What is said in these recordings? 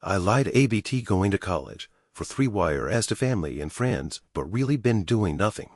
I lied ABT going to college for 3 wire as to family and friends, but really been doing nothing.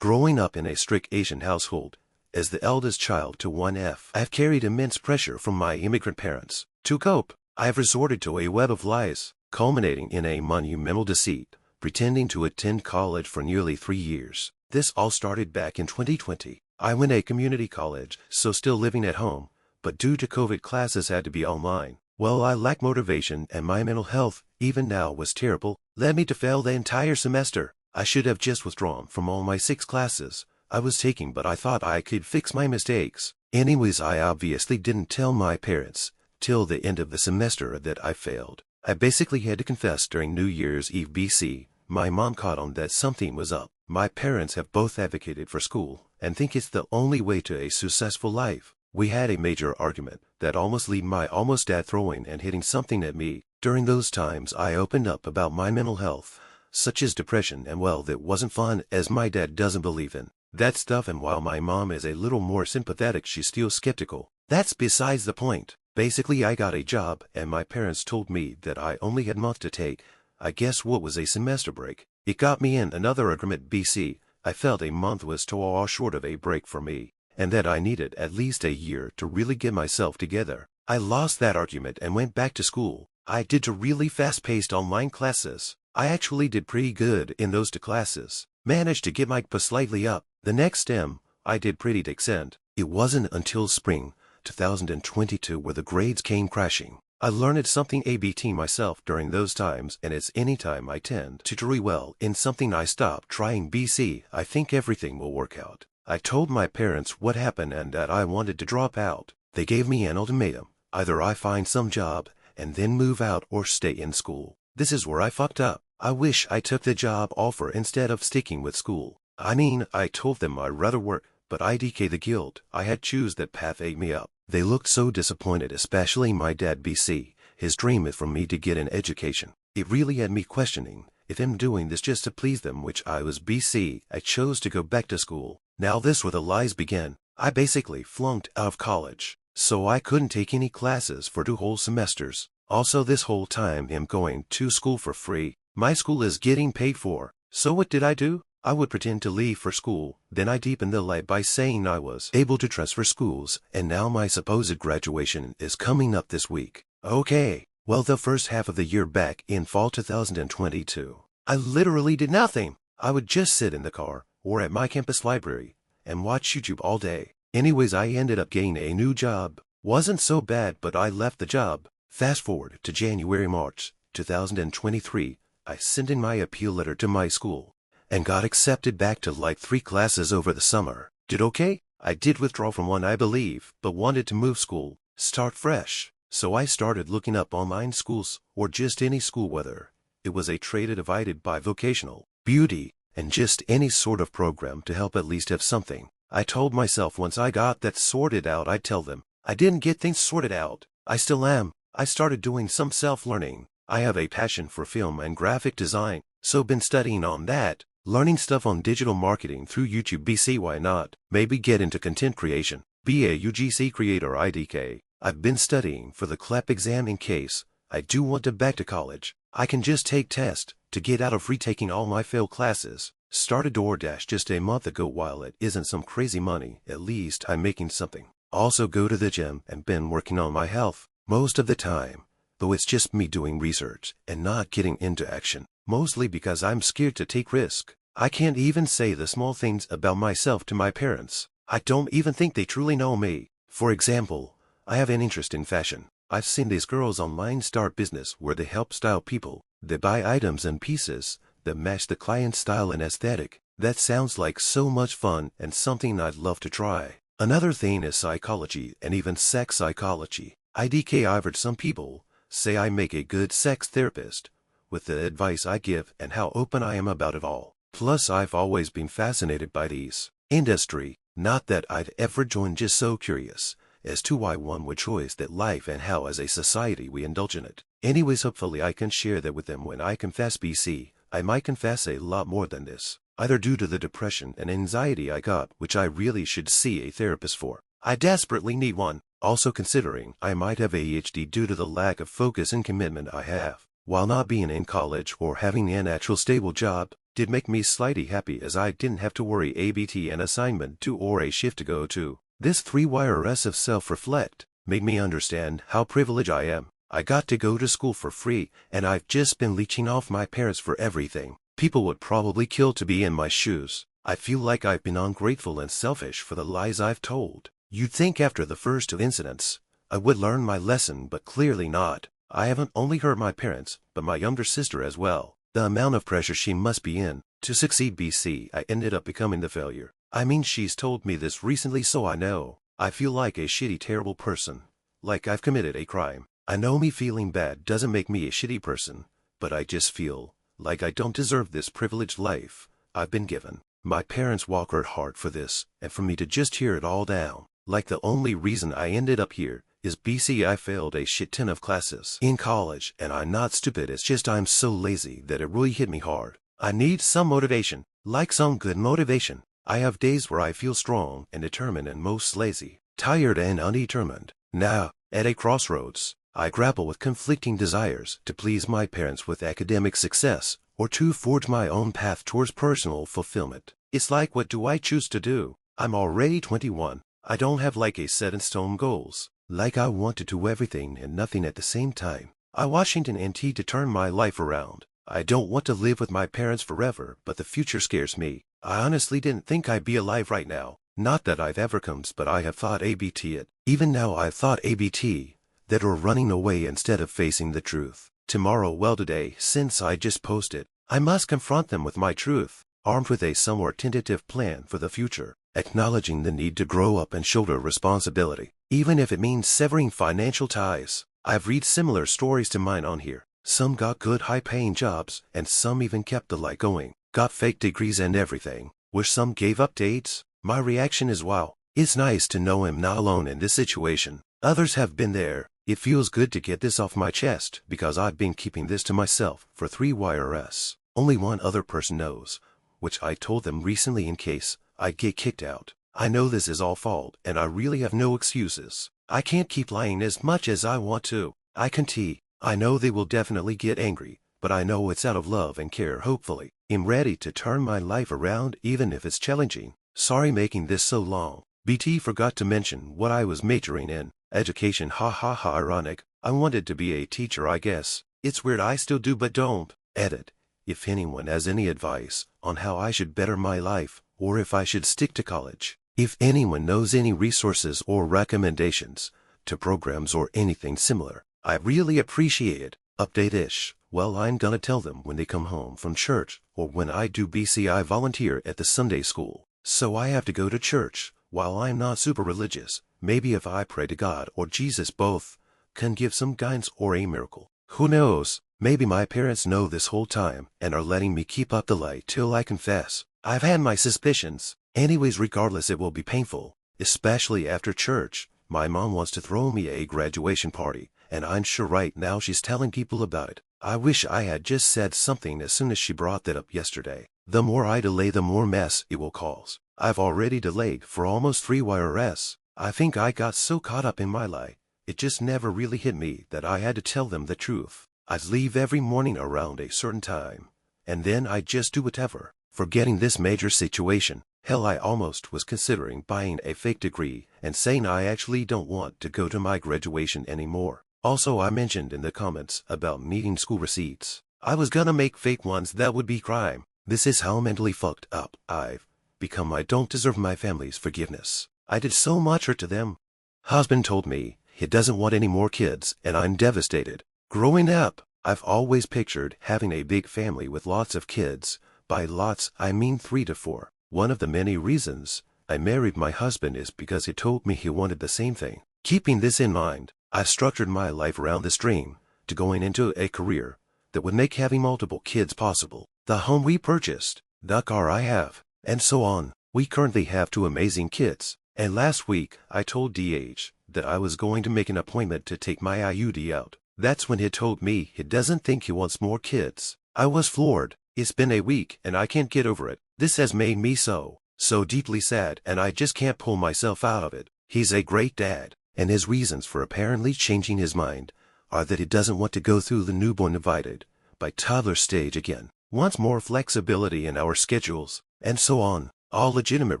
Growing up in a strict Asian household, as the eldest child to 1F, I've carried immense pressure from my immigrant parents. To cope, I've resorted to a web of lies, culminating in a monumental deceit, pretending to attend college for nearly 3 years. This all started back in 2020. I went to community college, so still living at home, but due to COVID classes had to be online. Well, I lacked motivation and my mental health, even now, was terrible, led me to fail the entire semester. I should have just withdrawn from all my 6 classes I was taking, but I thought I could fix my mistakes. Anyways, I obviously didn't tell my parents till the end of the semester that I failed. I basically had to confess during New Year's Eve BC. My mom caught on that something was up. My parents have both advocated for school and think it's the only way to a successful life. We had a major argument that almost led my almost dad throwing and hitting something at me. During those times I opened up about my mental health, such as depression, and well, that wasn't fun, as my dad doesn't believe in that stuff, and while my mom is a little more sympathetic, she's still skeptical. That's besides the point. Basically, I got a job and my parents told me that I only had a month to take, I guess what was a semester break. It got me in another argument BC. I felt a month was too all short of a break for me, and that I needed at least a year to really get myself together. I lost that argument and went back to school. I did 2 really fast-paced online classes. I actually did pretty good in those 2 classes. Managed to get my GPA slightly up. The next STEM, I did pretty decent. It wasn't until spring 2022 where the grades came crashing. I learned something ABT myself during those times, and it's anytime I tend to do really well in something I stop trying BC. I think everything will work out. I told my parents what happened and that I wanted to drop out. They gave me an ultimatum. Either I find some job and then move out, or stay in school. This is where I fucked up. I wish I took the job offer instead of sticking with school. I mean, I told them I'd rather work, but IDK the guilt I had choose that path ate me up. They looked so disappointed, especially my dad BC. His dream is for me to get an education. It really had me questioning if I'm doing this just to please them, which I was BC. I chose to go back to school. Now this where the lies began. I basically flunked out of college, so I couldn't take any classes for 2 whole semesters. Also, this whole time I'm going to school for free. My school is getting paid for. So what did I do? I would pretend to leave for school, then I deepened the lie by saying I was able to transfer schools, and now my supposed graduation is coming up this week. Okay, well, the first half of the year back in fall 2022, I literally did nothing. I would just sit in the car or at my campus library and watch YouTube all day. Anyways, I ended up getting a new job. Wasn't so bad, but I left the job. Fast forward to March 2023, I sent in my appeal letter to my school and got accepted back to like 3 classes over the summer. Did okay? I did withdraw from 1, I believe, but wanted to move school, start fresh. So I started looking up online schools, or just any school, whether it was a trade divided by vocational, beauty, and just any sort of program to help at least have something. I told myself once I got that sorted out, I'd tell them. I didn't get things sorted out. I still am. I started doing some self-learning. I have a passion for film and graphic design, so been studying on that. Learning stuff on digital marketing through YouTube BC. Why not? Maybe get into content creation. Be a UGC creator IDK. I've been studying for the CLEP exam in case I do want to back to college. I can just take tests to get out of retaking all my failed classes. Started DoorDash just a month ago. While it isn't some crazy money, at least I'm making something. Also go to the gym and been working on my health most of the time, though it's just me doing research and not getting into action. Mostly because I'm scared to take risk. I can't even say the small things about myself to my parents. I don't even think they truly know me. For example, I have an interest in fashion. I've seen these girls online start business where they help style people. They buy items and pieces that match the client's style and aesthetic. That sounds like so much fun and something I'd love to try. Another thing is psychology and even sex psychology. IDK, I've heard some people say I make a good sex therapist with the advice I give and how open I am about it all. Plus, I've always been fascinated by these industry. Not that I'd ever joined, just so curious as to why one would choose that life and how as a society we indulge in it. Anyways, hopefully I can share that with them when I confess BC. I might confess a lot more than this, either due to the depression and anxiety I got, which I really should see a therapist for. I desperately need one. Also considering I might have ADHD due to the lack of focus and commitment I have, while not being in college or having an actual stable job, did make me slightly happy as I didn't have to worry ABT an assignment to or a shift to go to. This 3-wire of self-reflect made me understand how privileged I am. I got to go to school for free, and I've just been leeching off my parents for everything. People would probably kill to be in my shoes. I feel like I've been ungrateful and selfish for the lies I've told. You'd think after the first 2 incidents, I would learn my lesson, but clearly not. I haven't only hurt my parents, but my younger sister as well. The amount of pressure she must be in to succeed. BC, I ended up becoming the failure. I mean, she's told me this recently, so I know. I feel like a shitty, terrible person. Like I've committed a crime. I know me feeling bad doesn't make me a shitty person, but I just feel like I don't deserve this privileged life I've been given. My parents worked hard for this, and for me to just tear it all down. Like the only reason I ended up here is BC I failed a shit ton of classes in college, and I'm not stupid, it's just I'm so lazy that it really hit me hard. I need some motivation, like some good motivation. I have days where I feel strong and determined and most lazy, tired and undetermined. Now, at a crossroads, I grapple with conflicting desires to please my parents with academic success or to forge my own path towards personal fulfillment. It's like, what do I choose to do? I'm already 21. I don't have like a set in stone goals. Like I want to do everything and nothing at the same time. I Washington NT to turn my life around. I don't want to live with my parents forever, but the future scares me. I honestly didn't think I'd be alive right now. Not that I've ever comes, but I have thought ABT it. Even now I've thought ABT that or running away instead of facing the truth. Tomorrow, well today, since I just posted, I must confront them with my truth, armed with a somewhat tentative plan for the future, acknowledging the need to grow up and shoulder responsibility, even if it means severing financial ties. I've read similar stories to mine on here. Some got good high-paying jobs, and some even kept the light going, got fake degrees and everything, where some gave up dates. My reaction is, wow, it's nice to know I'm not alone in this situation. Others have been there. It feels good to get this off my chest, because I've been keeping this to myself for 3-wires. Only one other person knows, which I told them recently in case I get kicked out. I know this is all fault, and I really have no excuses. I can't keep lying as much as I want to. I know they will definitely get angry, but I know it's out of love and care. Hopefully, I'm ready to turn my life around even if it's challenging. Sorry making this so long. BT forgot to mention what I was majoring in. Education, ha ha ha, ironic. I wanted to be a teacher, I guess. It's weird I still do but don't. Edit. If anyone has any advice on how I should better my life, or if I should stick to college. If anyone knows any resources or recommendations to programs or anything similar, I really appreciate it. Update-ish. Well, I'm gonna tell them when they come home from church, or when I do BC I volunteer at the Sunday school. So I have to go to church. While I'm not super religious, maybe if I pray to God or Jesus, both can give some guidance or a miracle. Who knows? Maybe my parents know this whole time and are letting me keep up the lie till I confess. I've had my suspicions. Anyways, regardless, it will be painful, especially after church. My mom wants to throw me a graduation party, and I'm sure right now she's telling people about it. I wish I had just said something as soon as she brought that up yesterday. The more I delay, the more mess it will cause. I've already delayed for almost 3-wires. I think I got so caught up in my lie, it just never really hit me that I had to tell them the truth. I'd leave every morning around a certain time, and then I'd just do whatever, forgetting this major situation. Hell, I almost was considering buying a fake degree and saying I actually don't want to go to my graduation anymore. Also, I mentioned in the comments about needing school receipts. I was gonna make fake ones. That would be crime. This is how mentally fucked up I've become. I don't deserve my family's forgiveness. I did so much hurt to them. Husband told me he doesn't want any more kids, and I'm devastated. Growing up, I've always pictured having a big family with lots of kids. By lots, I mean 3 to 4. One of the many reasons I married my husband is because he told me he wanted the same thing. Keeping this in mind, I structured my life around this dream, to going into a career that would make having multiple kids possible. The home we purchased, the car I have, and so on. We currently have 2 amazing kids, and last week I told DH that I was going to make an appointment to take my IUD out. That's when he told me he doesn't think he wants more kids. I was floored. It's been a week and I can't get over it. This has made me so deeply sad, and I just can't pull myself out of it. He's a great dad, and his reasons for apparently changing his mind are that he doesn't want to go through the newborn divided by toddler stage again, wants more flexibility in our schedules, and so on. All legitimate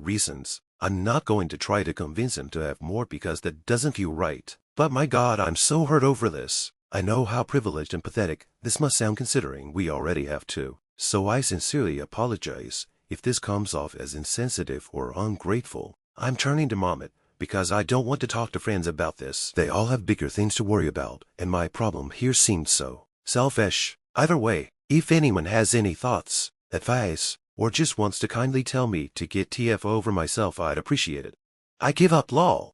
reasons. I'm not going to try to convince him to have more because that doesn't feel right. But my God, I'm so hurt over this. I know how privileged and pathetic this must sound considering we already have two. So I sincerely apologize if this comes off as insensitive or ungrateful. I'm turning to Mom because I don't want to talk to friends about this. They all have bigger things to worry about, and my problem here seems so selfish. Either way, if anyone has any thoughts, advice, or just wants to kindly tell me to get TF over myself, I'd appreciate it. I give up, lol.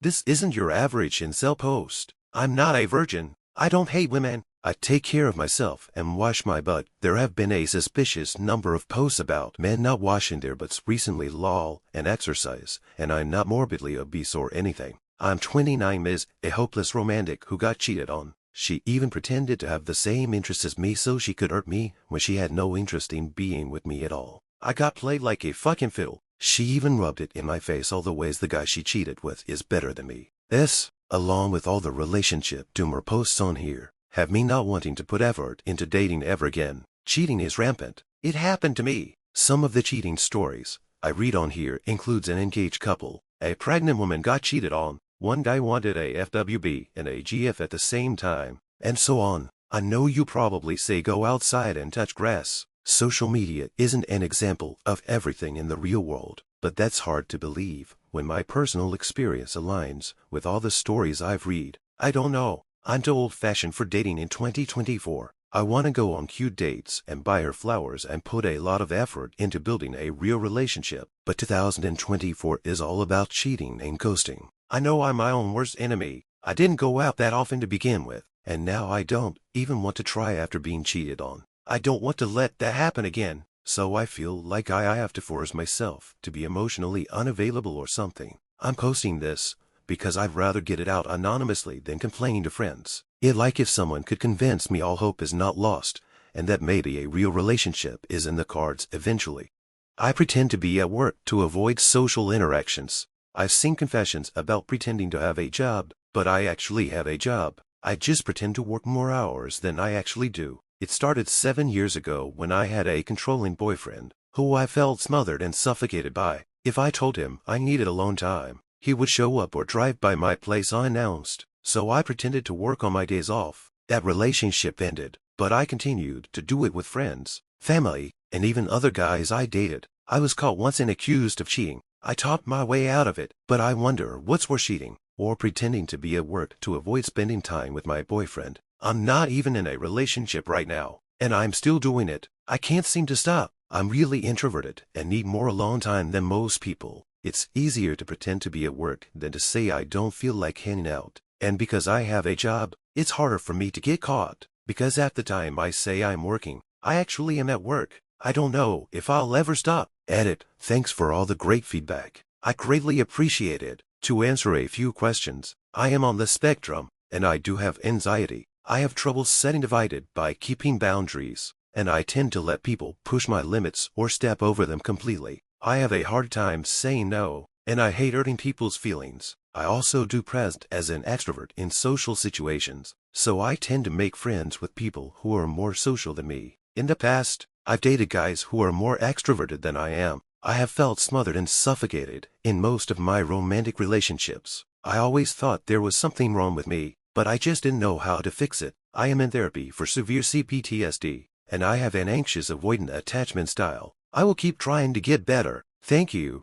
This isn't your average incel post. I'm not a virgin. I don't hate women. I take care of myself and wash my butt. There have been a suspicious number of posts about men not washing their butts recently, lol, and exercise, and I'm not morbidly obese or anything. I'm 29, Ms. a hopeless romantic who got cheated on. She even pretended to have the same interests as me so she could hurt me when she had no interest in being with me at all. I got played like a fucking fiddle. She even rubbed it in my face all the ways the guy she cheated with is better than me. This, along with all the relationship doomer posts on here, have me not wanting to put effort into dating ever again. Cheating is rampant. It happened to me. Some of the cheating stories I read on here includes an engaged couple. A pregnant woman got cheated on. One guy wanted a FWB and a GF at the same time, and so on. I know you probably say go outside and touch grass. Social media isn't an example of everything in the real world, but that's hard to believe when my personal experience aligns with all the stories I've read. I don't know. I'm too old-fashioned for dating in 2024. I want to go on cute dates and buy her flowers and put a lot of effort into building a real relationship. But 2024 is all about cheating and ghosting. I know I'm my own worst enemy. I didn't go out that often to begin with, and now I don't even want to try after being cheated on. I don't want to let that happen again, so I feel like I have to force myself to be emotionally unavailable or something. I'm posting this because I'd rather get it out anonymously than complaining to friends. It's like if someone could convince me all hope is not lost, and that maybe a real relationship is in the cards eventually. I pretend to be at work to avoid social interactions. I've seen confessions about pretending to have a job, but I actually have a job. I just pretend to work more hours than I actually do. It started 7 years ago when I had a controlling boyfriend, who I felt smothered and suffocated by. If I told him I needed alone time, he would show up or drive by my place unannounced, so I pretended to work on my days off. That relationship ended, but I continued to do it with friends, family, and even other guys I dated. I was caught once and accused of cheating. I talked my way out of it, but I wonder what's worse, cheating or pretending to be at work to avoid spending time with my boyfriend. I'm not even in a relationship right now, and I'm still doing it. I can't seem to stop. I'm really introverted and need more alone time than most people. It's easier to pretend to be at work than to say I don't feel like hanging out. And because I have a job, it's harder for me to get caught, because at the time I say I'm working, I actually am at work. I don't know if I'll ever stop. Edit. Thanks for all the great feedback. I greatly appreciate it. To answer a few questions, I am on the spectrum, and I do have anxiety. I have trouble setting divided by keeping boundaries, and I tend to let people push my limits or step over them completely. I have a hard time saying no, and I hate hurting people's feelings. I also do present as an extrovert in social situations, so I tend to make friends with people who are more social than me. In the past, I've dated guys who are more extroverted than I am. I have felt smothered and suffocated in most of my romantic relationships. I always thought there was something wrong with me, but I just didn't know how to fix it. I am in therapy for severe CPTSD, and I have an anxious avoidant attachment style. I will keep trying to get better. Thank you.